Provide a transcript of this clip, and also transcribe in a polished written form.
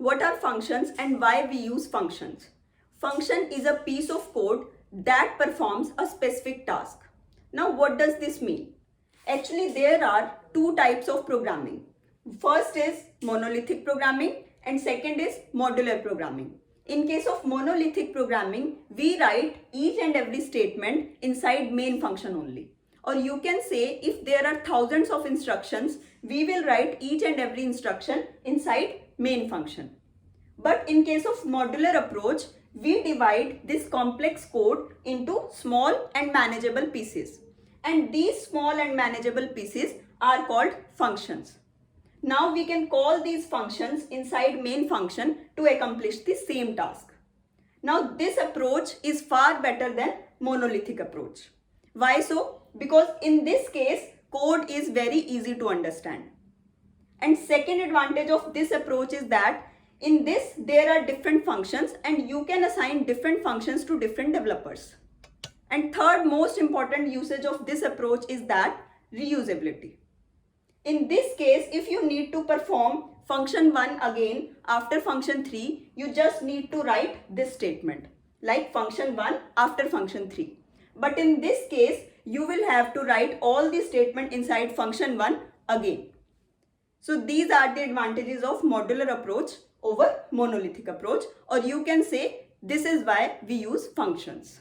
What are functions and why we use functions? Function is a piece of code that performs a specific task. Now, what does this mean? Actually, there are two types of programming. First is monolithic programming and second is modular programming. In case of monolithic programming, we write each and every statement inside main function only. Or you can say if there are thousands of instructions, we will write each and every instruction inside main function. But in case of modular approach, we divide this complex code into small and manageable pieces. And these small and manageable pieces are called functions. Now we can call these functions inside main function to accomplish the same task. Now this approach is far better than monolithic approach. Why so? Because in this case, code is very easy to understand. And second advantage of this approach is that in this there are different functions and you can assign different functions to different developers. And third most important usage of this approach is that reusability. In this case, if you need to perform function 1 again after function 3, you just need to write this statement like function 1 after function 3. But in this case, you will have to write all the statement inside function 1 again. So these are the advantages of modular approach over monolithic approach, or you can say this is why we use functions.